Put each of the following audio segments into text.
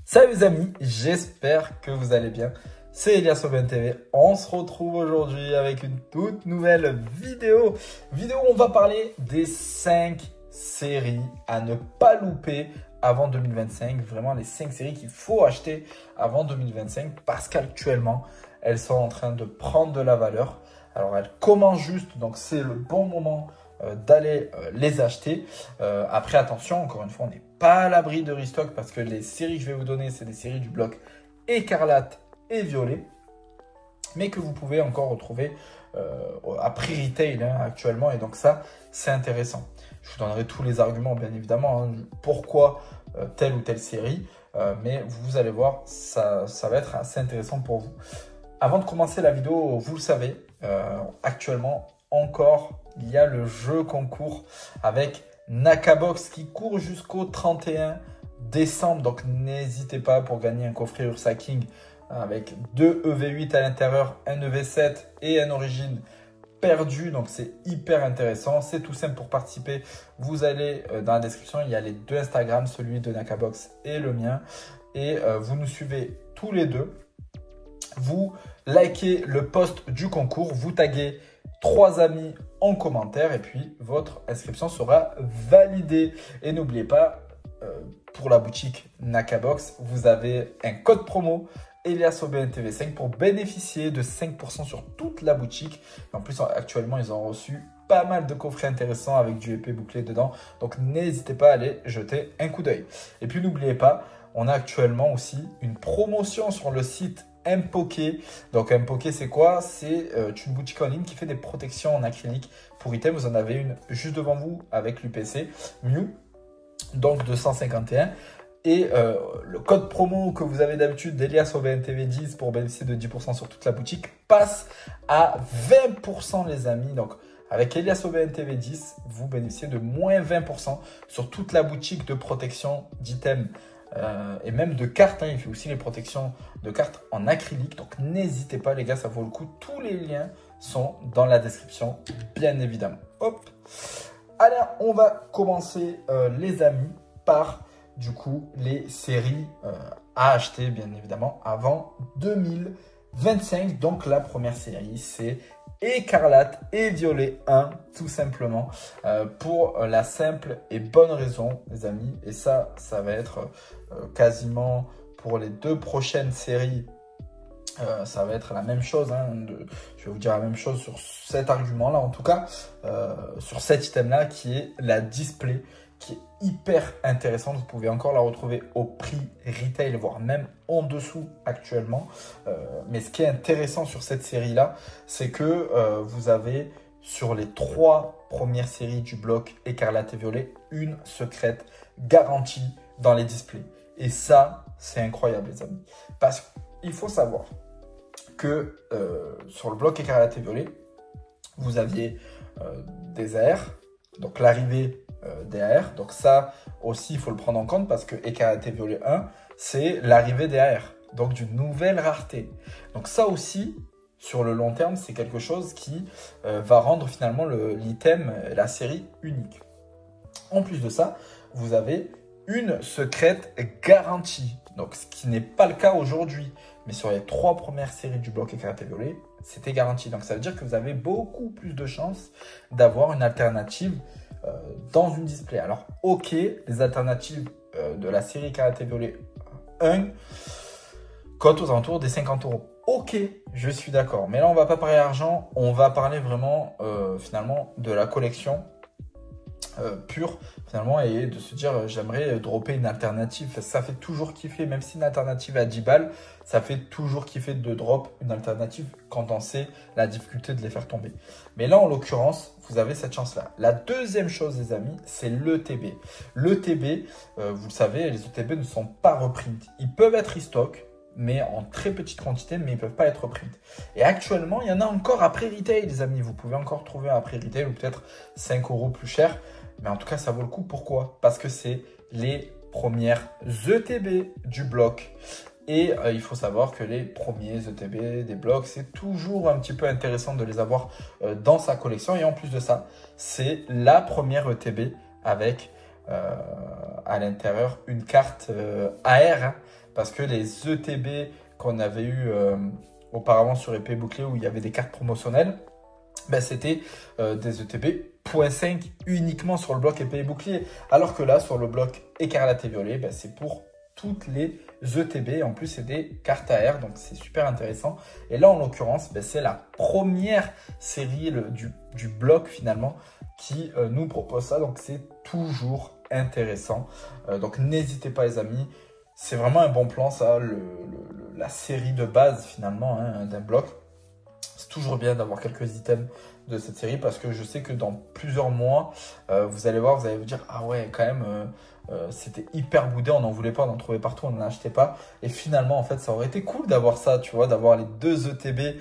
Salut les amis, j'espère que vous allez bien. C'est Elias Aubin TV. On se retrouve aujourd'hui avec une toute nouvelle vidéo. Vidéo où on va parler des 5 séries à ne pas louper avant 2025. Vraiment les 5 séries qu'il faut acheter avant 2025 parce qu'actuellement, elles sont en train de prendre de la valeur. Alors elles commencent juste, donc c'est le bon moment d'aller les acheter. Après attention, encore une fois, on n'est pas à l'abri de restock parce que les séries que je vais vous donner, c'est des séries du bloc écarlate et violet, mais que vous pouvez encore retrouver à prix retail actuellement, et donc ça, c'est intéressant. Je vous donnerai tous les arguments, bien évidemment, pourquoi telle ou telle série, mais vous allez voir, ça va être assez intéressant pour vous. Avant de commencer la vidéo, vous le savez, actuellement, encore, il y a le jeu concours avec Nakabox qui court jusqu'au 31 décembre. Donc, n'hésitez pas pour gagner un coffret Ursa King avec 2 EV8 à l'intérieur, un EV7 et un origine perdu. Donc, c'est hyper intéressant. C'est tout simple pour participer. Vous allez dans la description, il y a les 2 Instagram, celui de Nakabox et le mien. Et vous nous suivez tous les deux. Vous likez le post du concours, vous taguez 3 amis en commentaire et puis votre inscription sera validée. Et n'oubliez pas, pour la boutique Nakabox, vous avez un code promo Elias Aubin TV5 pour bénéficier de 5% sur toute la boutique. Et en plus, actuellement, ils ont reçu pas mal de coffrets intéressants avec du épée bouclé dedans. Donc, n'hésitez pas à aller jeter un coup d'œil. Et puis, n'oubliez pas, on a actuellement aussi une promotion sur le site Mpoké. Donc Mpoké, c'est quoi? C'est une boutique en ligne qui fait des protections en acrylique pour items. Vous en avez une juste devant vous avec l'UPC Mew, donc 251. Et le code promo que vous avez d'habitude d'Elias Aubin TV 10 pour bénéficier de 10% sur toute la boutique passe à 20% les amis. Donc avec Elias Aubin TV 10, vous bénéficiez de moins 20% sur toute la boutique de protection d'items. Et même de cartes, il fait aussi les protections de cartes en acrylique. Donc n'hésitez pas les gars, ça vaut le coup. Tous les liens sont dans la description, bien évidemment. Hop. Allez, on va commencer les amis par du coup les séries à acheter bien évidemment avant 2025. Donc la première série, c'est Écarlate et Violet 1, tout simplement, pour la simple et bonne raison, les amis. Et ça va être quasiment pour les 2 prochaines séries. Ça va être la même chose. Je vais vous dire la même chose sur cet argument-là, en tout cas, sur cet item-là, qui est la display, qui est hyper intéressante. Vous pouvez encore la retrouver au prix retail, voire même en dessous actuellement. Mais ce qui est intéressant sur cette série-là, c'est que vous avez sur les 3 premières séries du bloc Écarlate et Violet, une secrète garantie dans les displays. Et ça, c'est incroyable les amis. Parce qu'il faut savoir que sur le bloc Écarlate et Violet, vous aviez des AR, donc l'arrivée des AR. Donc ça aussi, il faut le prendre en compte parce que Écarlate et Violet 1, c'est l'arrivée des AR, donc d'une nouvelle rareté. Donc ça aussi, sur le long terme, c'est quelque chose qui va rendre finalement l'item, la série unique. En plus de ça, vous avez une secrète garantie. Donc ce qui n'est pas le cas aujourd'hui. Mais sur les 3 premières séries du bloc Écarlate et Violet, c'était garanti. Donc ça veut dire que vous avez beaucoup plus de chances d'avoir une alternative dans une display. Alors ok, les alternatives de la série Écarlate et Violet 1 cotent aux alentours des 50 €. Ok, je suis d'accord. Mais là, on va pas parler argent, on va parler vraiment finalement de la collection pure finalement, et de se dire j'aimerais dropper une alternative. Ça fait toujours kiffer, même si une alternative à 10 balles, ça fait toujours kiffer de drop une alternative quand on sait la difficulté de les faire tomber. Mais là en l'occurrence, vous avez cette chance là. La deuxième chose les amis, c'est l'ETB. L'ETB, vous le savez, les ETB ne sont pas reprint. Ils peuvent être restock, mais en très petite quantité, mais ils ne peuvent pas être reprint. Et actuellement, il y en a encore à prix retail, les amis. Vous pouvez encore trouver à prix retail ou peut-être 5 € plus cher. Mais en tout cas, ça vaut le coup. Pourquoi? Parce que c'est les premières ETB du bloc. Et il faut savoir que les premiers ETB des blocs, c'est toujours un petit peu intéressant de les avoir dans sa collection. Et en plus de ça, c'est la première ETB avec à l'intérieur une carte AR. parce que les ETB qu'on avait eu auparavant sur épée bouclier où il y avait des cartes promotionnelles, ben, c'était des ETB .5 uniquement sur le bloc épée et bouclier. Alors que là, sur le bloc écarlate et violet, ben, c'est pour toutes les ETB. En plus, c'est des cartes AR, donc c'est super intéressant. Et là, en l'occurrence, ben, c'est la première série du bloc finalement qui nous propose ça. Donc, c'est toujours intéressant. Donc, n'hésitez pas les amis. C'est vraiment un bon plan ça, la série de base finalement hein, d'un bloc. C'est toujours bien d'avoir quelques items de cette série parce que je sais que dans plusieurs mois, vous allez voir, vous allez vous dire « Ah ouais, quand même, c'était hyper boudé, on n'en voulait pas, on en trouvait partout, on n'en achetait pas. » Et finalement, en fait, ça aurait été cool d'avoir ça, tu vois, d'avoir les deux ETB,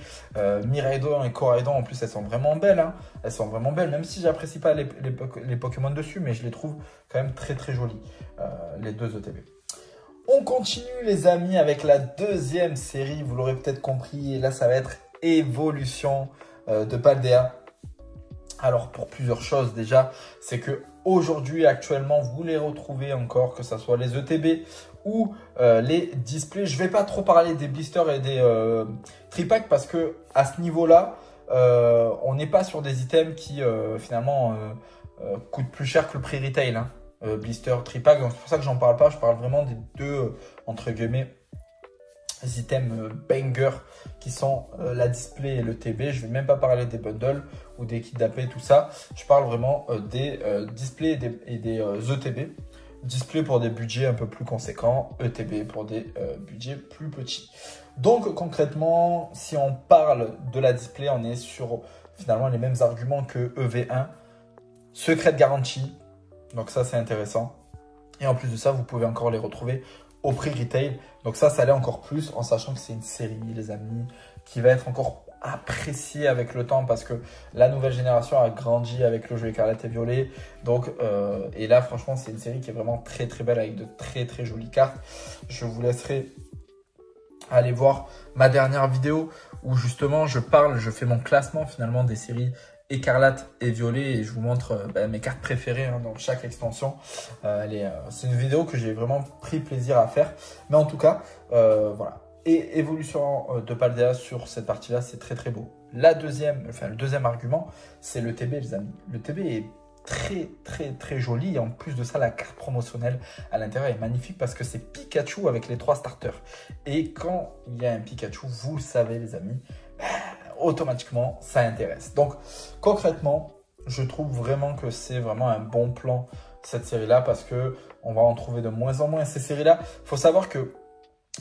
Miraidon et Koraidon. En plus, elles sont vraiment belles, hein. Elles sont vraiment belles, même si j'apprécie pas les Pokémon dessus, mais je les trouve quand même très très jolies, les deux ETB. On continue les amis avec la deuxième série, vous l'aurez peut-être compris, et là ça va être Évolution de Paldea. Alors pour plusieurs choses déjà, c'est que aujourd'hui actuellement vous les retrouvez encore, que ce soit les ETB ou les displays. Je ne vais pas trop parler des blisters et des tripacks parce que à ce niveau-là, on n'est pas sur des items qui finalement coûtent plus cher que le prix retail. Hein. Blister, tripack, donc c'est pour ça que j'en parle pas. Je parle vraiment des deux entre guillemets items banger qui sont la display et le TB. Je vais même pas parler des bundles ou des kits d'AP, tout ça. Je parle vraiment des displays et des ETB. Display pour des budgets un peu plus conséquents, ETB pour des budgets plus petits. Donc concrètement, si on parle de la display, on est sur finalement les mêmes arguments que EV1. Secret de garantie. Donc ça, c'est intéressant. Et en plus de ça, vous pouvez encore les retrouver au prix retail. Donc ça allait encore plus en sachant que c'est une série, les amis, qui va être encore appréciée avec le temps parce que la nouvelle génération a grandi avec le jeu écarlate et violet. Donc, et là, franchement, c'est une série qui est vraiment très très belle avec de très très jolies cartes. Je vous laisserai aller voir ma dernière vidéo où justement je fais mon classement finalement des séries écarlate et violet et je vous montre mes cartes préférées hein, dans chaque extension. C'est une vidéo que j'ai vraiment pris plaisir à faire. Mais en tout cas, voilà. Et évolution de Paldea sur cette partie-là, c'est très très beau. Le deuxième argument, c'est le TB, les amis. Le TB est très très très joli et en plus de ça, la carte promotionnelle à l'intérieur est magnifique parce que c'est Pikachu avec les 3 starters. Et quand il y a un Pikachu, vous le savez les amis, automatiquement ça intéresse. Donc concrètement, je trouve vraiment que c'est vraiment un bon plan cette série-là parce que on va en trouver de moins en moins ces séries-là. Il faut savoir que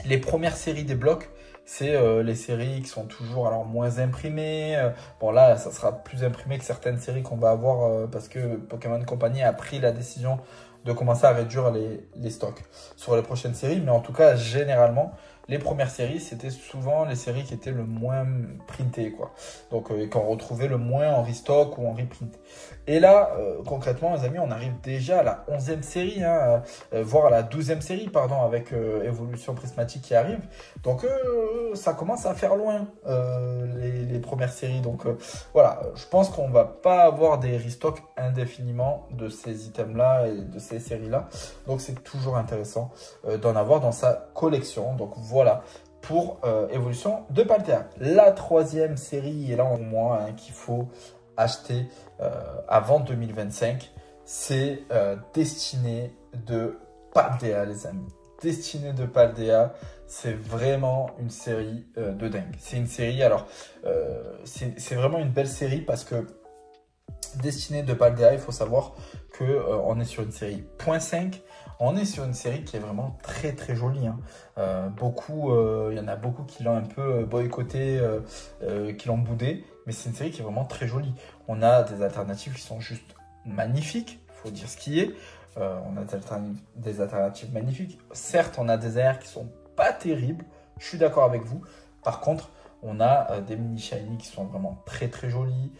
les premières séries des blocs, c'est les séries qui sont toujours alors moins imprimées. Bon là, ça sera plus imprimé que certaines séries qu'on va avoir parce que Pokémon Company a pris la décision de commencer à réduire les stocks sur les prochaines séries. Mais en tout cas, généralement, les premières séries, c'était souvent les séries qui étaient le moins printées, quoi. Donc, qu'on retrouvait le moins en restock ou en reprint. Et là, concrètement, les amis, on arrive déjà à la 11e série, hein, voire à la 12e série, pardon, avec Évolution Prismatique qui arrive. Donc, ça commence à faire loin, les premières séries. Donc, voilà, je pense qu'on va pas avoir des restocks indéfiniment de ces items-là et de ces séries-là. Donc, c'est toujours intéressant d'en avoir dans sa collection. Donc, voilà pour Évolution de Paldea. La 3e série, et là au moins hein, qu'il faut acheter avant 2025, c'est Destinée de Paldea, les amis. Destinée de Paldea, c'est vraiment une série de dingue. C'est une série, alors, c'est vraiment une belle série parce que Destinée de Paldea, il faut savoir qu'on est sur une série .5. On est sur une série qui est vraiment très très jolie. Hein. Il y en a beaucoup qui l'ont un peu boycotté, qui l'ont boudé. Mais c'est une série qui est vraiment très jolie. On a des alternatives qui sont juste magnifiques. Il faut dire ce qui est. On a des alternatives magnifiques. Certes, on a des AR qui sont pas terribles. Je suis d'accord avec vous. Par contre, on a des mini shiny qui sont vraiment très très jolis.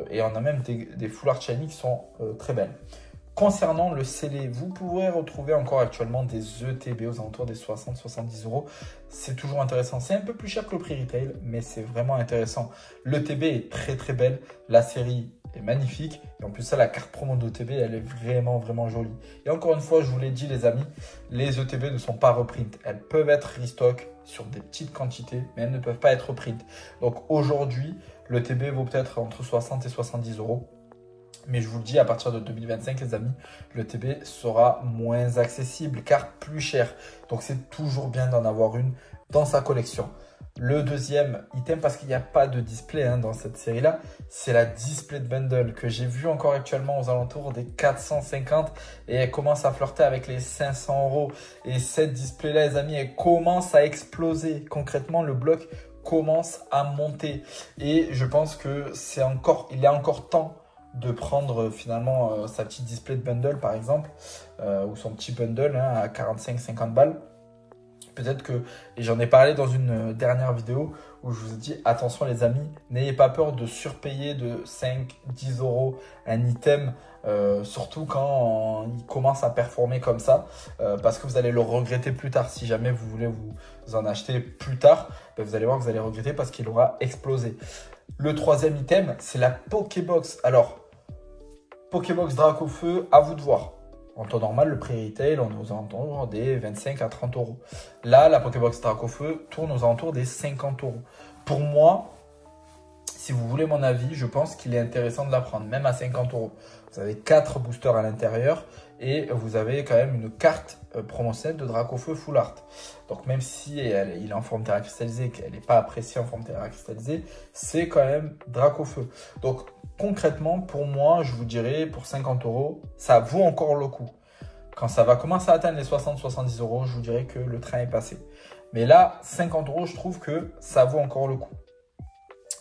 Et on a même des full art shiny qui sont très belles. Concernant le scellé, vous pourrez retrouver encore actuellement des ETB aux alentours des 60-70 €. C'est toujours intéressant. C'est un peu plus cher que le prix retail, mais c'est vraiment intéressant. L'ETB est très très belle. La série est magnifique. Et en plus, ça, la carte promo d'ETB, elle est vraiment, vraiment jolie. Et encore une fois, je vous l'ai dit, les amis, les ETB ne sont pas reprint. Elles peuvent être restock sur des petites quantités, mais elles ne peuvent pas être reprint. Donc aujourd'hui, l'ETB vaut peut-être entre 60 et 70 euros. Mais je vous le dis, à partir de 2025, les amis, le TB sera moins accessible car plus cher. Donc, c'est toujours bien d'en avoir une dans sa collection. Le deuxième item, parce qu'il n'y a pas de display dans cette série-là, c'est la display de bundle que j'ai vu encore actuellement aux alentours des 450 et elle commence à flirter avec les 500 euros. Et cette display-là, les amis, elle commence à exploser. Concrètement, le bloc commence à monter. Et je pense que il est encore temps de prendre finalement sa petite display de bundle par exemple, ou son petit bundle à 45-50 balles. Peut-être que, et j'en ai parlé dans une dernière vidéo où je vous ai dit, attention les amis, n'ayez pas peur de surpayer de 5-10 euros un item, surtout quand il commence à performer comme ça, parce que vous allez le regretter plus tard. Si jamais vous voulez vous en acheter plus tard, vous allez voir que vous allez regretter parce qu'il aura explosé. Le troisième item, c'est la Pokébox. Alors, Pokébox Dracofeu, à vous de voir. En temps normal, le prix retail, on est aux alentours des 25 à 30 euros. Là, la Pokébox Dracofeu tourne aux alentours des 50 euros. Pour moi, si vous voulez mon avis, je pense qu'il est intéressant de la prendre, même à 50 euros. Vous avez 4 boosters à l'intérieur et vous avez quand même une carte promotionnelle de Dracofeu Full Art. Donc même si il est en forme terra cristallisée, qu'elle n'est pas appréciée en forme terra cristallisée, c'est quand même Dracofeu. Donc concrètement, pour moi, je vous dirais, pour 50 euros, ça vaut encore le coup. Quand ça va commencer à atteindre les 60-70 euros, je vous dirais que le train est passé. Mais là, 50 euros, je trouve que ça vaut encore le coup.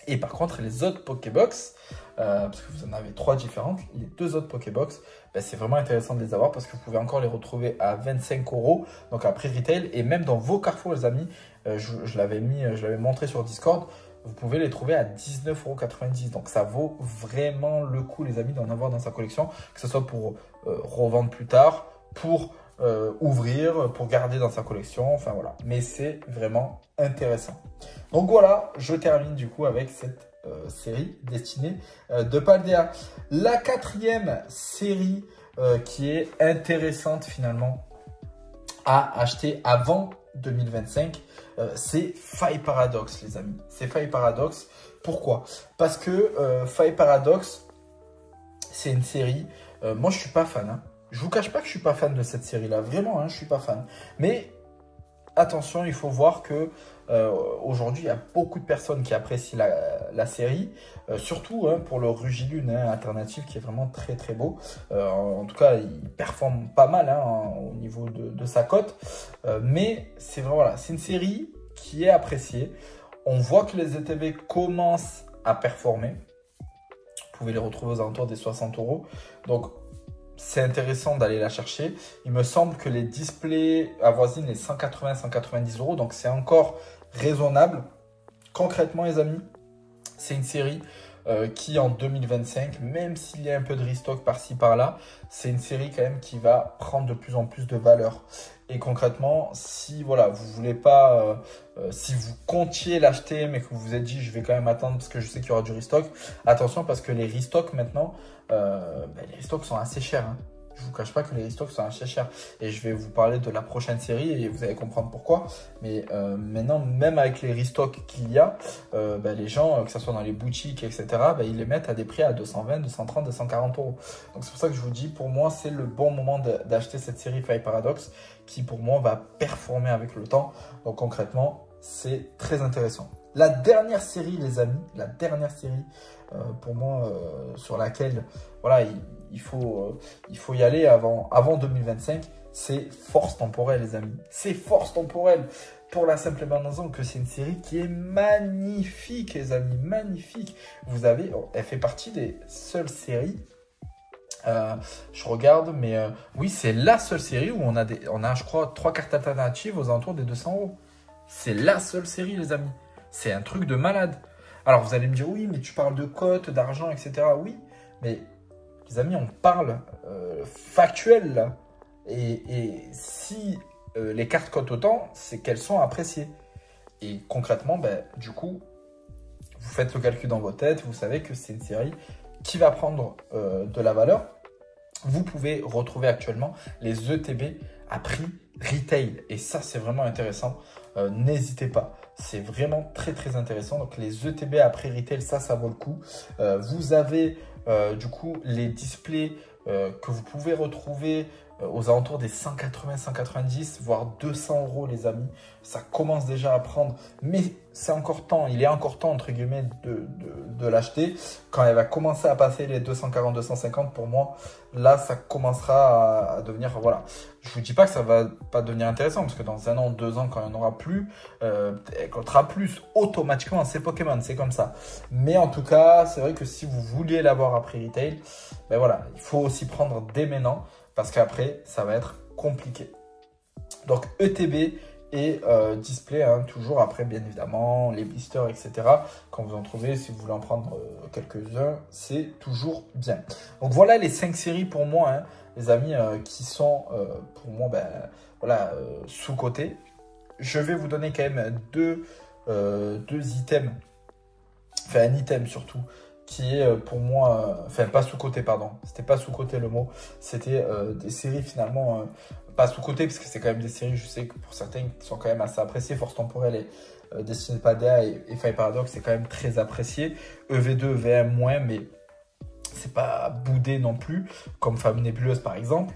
Et par contre, les autres Pokébox, parce que vous en avez 3 différentes, les 2 autres Pokébox, c'est vraiment intéressant de les avoir parce que vous pouvez encore les retrouver à 25 euros, donc à prix retail. Et même dans vos Carrefour, les amis, je l'avais montré sur Discord, vous pouvez les trouver à 19,90 €. Donc ça vaut vraiment le coup, les amis, d'en avoir dans sa collection, que ce soit pour revendre plus tard, pour ouvrir, pour garder dans sa collection, enfin voilà. Mais c'est vraiment intéressant. Donc voilà, je termine du coup avec cette série destinée de Paldea. La 4e série qui est intéressante finalement à acheter avant 2025, c'est Faille Paradox, les amis. C'est Faille Paradox. Pourquoi? Parce que Faille Paradox, c'est une série, moi je suis pas fan. Je vous cache pas que je suis pas fan de cette série-là. Vraiment, je suis pas fan. Mais attention, il faut voir que aujourd'hui, il y a beaucoup de personnes qui apprécient la série. Surtout pour le Rugilune alternatif qui est vraiment très très beau. En tout cas, il performe pas mal au niveau de sa cote. Mais c'est vraiment, voilà, c'est une série qui est appréciée. On voit que les ETB commencent à performer. Vous pouvez les retrouver aux alentours des 60 euros. Donc, c'est intéressant d'aller la chercher. Il me semble que les displays avoisinent les 180-190 euros. Donc, c'est encore raisonnable. Concrètement, les amis, c'est une série qui, en 2025, même s'il y a un peu de restock par-ci, par-là, c'est une série quand même qui va prendre de plus en plus de valeur. Et concrètement, si voilà, vous voulez pas, si vous comptiez l'acheter, mais que vous vous êtes dit, je vais quand même attendre parce que je sais qu'il y aura du restock, attention parce que les restocks maintenant, les restocks sont assez chers. Je vous cache pas que les restocks sont assez chers. Et je vais vous parler de la prochaine série et vous allez comprendre pourquoi. Mais maintenant, même avec les restocks qu'il y a, les gens, que ce soit dans les boutiques, etc., ils les mettent à des prix à 220, 230, 240 euros. Donc c'est pour ça que je vous dis, pour moi, c'est le bon moment d'acheter cette série Faille Paradox qui, pour moi, va performer avec le temps. Donc concrètement, c'est très intéressant. La dernière série, les amis, la dernière série, pour moi, sur laquelle voilà, il faut y aller avant 2025, c'est Force Temporelle, les amis. C'est Force Temporelle pour la simple et bonne raison que c'est une série qui est magnifique, les amis, magnifique. Vous avez, elle fait partie des seules séries. Je regarde, mais oui, c'est la seule série où on a, je crois, 3 cartes alternatives aux alentours des 200 euros. C'est la seule série, les amis. C'est un truc de malade. Alors, vous allez me dire, oui, mais tu parles de cotes, d'argent, etc. Oui, mais les amis, on parle factuel, là. Et si les cartes cotent autant, c'est qu'elles sont appréciées. Et concrètement, du coup, vous faites le calcul dans vos têtes, vous savez que c'est une série qui va prendre de la valeur, vous pouvez retrouver actuellement les ETB à prix retail. Et ça, c'est vraiment intéressant. N'hésitez pas. C'est vraiment très, très intéressant. Donc, les ETB à prix retail, ça vaut le coup. Vous avez du coup les displays que vous pouvez retrouver aux alentours des 180, 190, voire 200 € les amis. Ça commence déjà à prendre, mais c'est encore temps, il est encore temps entre guillemets de l'acheter. Quand elle va commencer à passer les 240, 250 pour moi, là ça commencera à devenir, voilà. Je vous dis pas que ça va pas devenir intéressant, parce que dans 1 an, 2 ans, quand il n'y en aura plus, elle coûtera plus automatiquement, c'est Pokémon, c'est comme ça. Mais en tout cas, c'est vrai que si vous vouliez l'avoir à prix retail, ben voilà, il faut aussi prendre dès maintenant, parce qu'après, ça va être compliqué. Donc, ETB et display, hein, toujours après, bien évidemment, les blisters, etc. Quand vous en trouvez, si vous voulez en prendre quelques-uns, c'est toujours bien. Donc, voilà les 5 séries pour moi, hein, les amis, qui sont pour moi voilà, sous-cotés. Je vais vous donner quand même deux items, enfin un item surtout, qui est pour moi, enfin pas sous-côté, pardon, c'était pas sous-côté le mot, c'était des séries finalement, pas sous-côté, parce que c'est quand même des séries, je sais que pour certains qui sont quand même assez appréciées, Force Temporelle et Destiny Paldea et Faille Paradox, c'est quand même très apprécié, EV2, EVM moins, mais c'est pas boudé non plus, comme Femme Nébuleuse par exemple.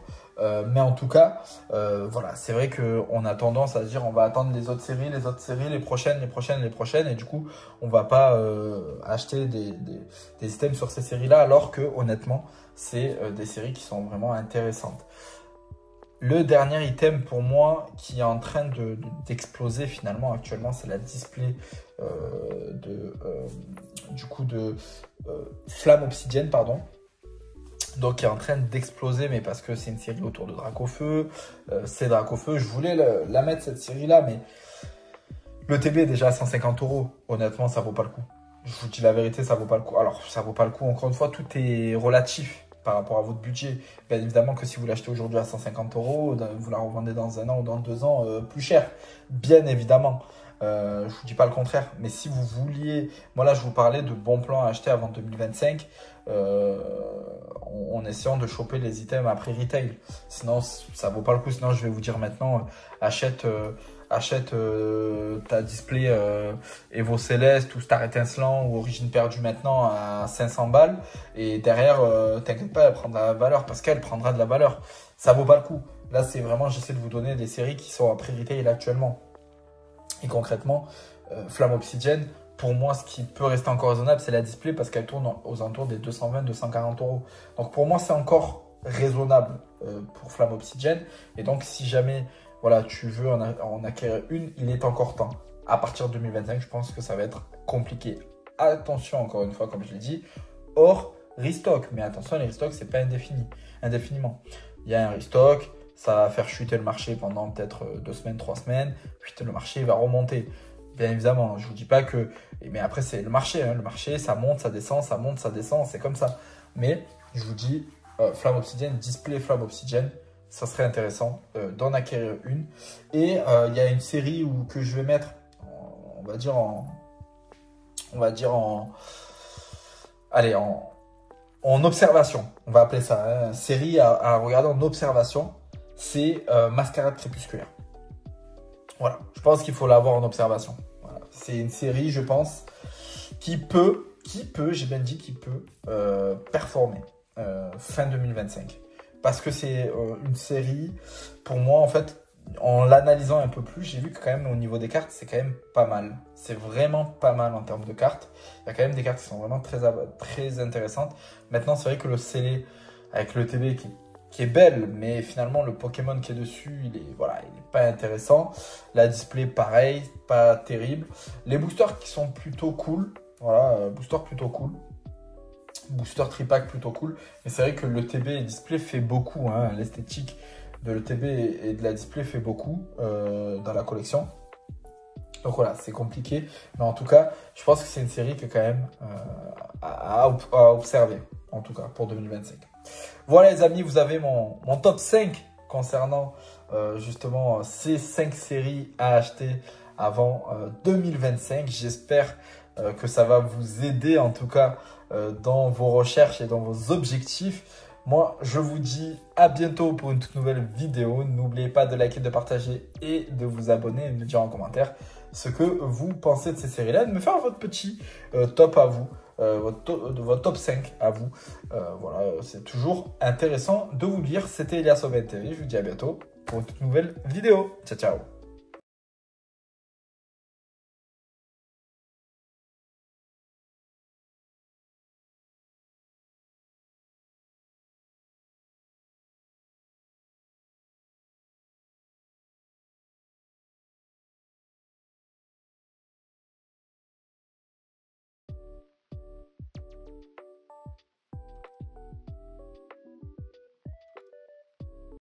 Mais en tout cas, voilà, c'est vrai qu'on a tendance à se dire on va attendre les autres séries, les prochaines, et du coup, on va pas acheter des items sur ces séries-là, alors que honnêtement, c'est des séries qui sont vraiment intéressantes. Le dernier item pour moi qui est en train d'exploser finalement actuellement, c'est la display du coup de Flamme Obsidienne, pardon. Donc qui est en train d'exploser, mais parce que c'est une série autour de Dracofeu. C'est Dracofeu, je voulais la mettre cette série là, mais le TB est déjà à 150 €. Honnêtement, ça vaut pas le coup. Je vous dis la vérité, ça vaut pas le coup. Alors ça vaut pas le coup, encore une fois, tout est relatif par rapport à votre budget. Bien évidemment que si vous l'achetez aujourd'hui à 150 €, vous la revendez dans 1 an ou dans 2 ans plus cher, bien évidemment. Je vous dis pas le contraire, mais si vous vouliez, moi là je vous parlais de bons plans à acheter avant 2025, en essayant de choper les items à prix retail. Sinon ça vaut pas le coup. Sinon je vais vous dire maintenant, achète ta display Evo Céleste ou Star Étincelant ou Origine Perdue maintenant à 500 balles, et derrière t'inquiète pas, elle prendra de la valeur, parce qu'elle prendra de la valeur. Ça vaut pas le coup. Là c'est vraiment, j'essaie de vous donner des séries qui sont à prix retail actuellement. Et concrètement, Flamme Obsidienne, pour moi, ce qui peut rester encore raisonnable, c'est la display, parce qu'elle tourne aux alentours des 220-240 €. Donc pour moi, c'est encore raisonnable pour Flamme Obsidienne. Et donc, si jamais voilà, tu veux en acquérir une, il est encore temps. À partir de 2025, je pense que ça va être compliqué. Attention, encore une fois, comme je l'ai dit, hors restock. Mais attention, les restocks, c'est pas indéfiniment. Il y a un restock. Ça va faire chuter le marché pendant peut-être 2 semaines, 3 semaines. Puis le marché va remonter. Bien évidemment, je ne vous dis pas que... Mais après, c'est le marché. Hein. Le marché, ça monte, ça descend, ça monte, ça descend. C'est comme ça. Mais je vous dis, Flamme Obsidienne, display Flamme Obsidienne, ça serait intéressant d'en acquérir une. Et il y a une série que je vais mettre, on va dire en observation. On va appeler ça. Hein. Série à regarder en observation. C'est Mascarade Crépusculaire. Voilà, je pense qu'il faut l'avoir en observation. Voilà. C'est une série, je pense, qui peut, j'ai bien dit qui peut performer fin 2025. Parce que c'est une série, pour moi, en fait, en l'analysant un peu plus, j'ai vu que quand même au niveau des cartes, c'est quand même pas mal. C'est vraiment pas mal en termes de cartes. Il y a quand même des cartes qui sont vraiment très intéressantes. Maintenant, c'est vrai que le scellé avec le TB qui est belle, mais finalement le Pokémon qui est dessus, il est pas intéressant. La display pareil, pas terrible. Les boosters qui sont plutôt cool, voilà, booster plutôt cool. Booster tripack plutôt cool. Mais c'est vrai que le TB et display fait beaucoup, hein. L'esthétique de l'ETB et de la display fait beaucoup dans la collection. Donc voilà, c'est compliqué. Mais en tout cas, je pense que c'est une série qui est quand même à observer, en tout cas pour 2025. Voilà les amis, vous avez mon top 5 concernant justement ces 5 séries à acheter avant 2025. J'espère que ça va vous aider en tout cas dans vos recherches et dans vos objectifs. Moi, je vous dis à bientôt pour une toute nouvelle vidéo. N'oubliez pas de liker, de partager et de vous abonner et de me dire en commentaire ce que vous pensez de ces séries-là. De me faire votre petit top à vous, votre top 5 à vous. Voilà, c'est toujours intéressant de vous lire. C'était Elias Aubin TV. Je vous dis à bientôt pour une toute nouvelle vidéo. Ciao, ciao.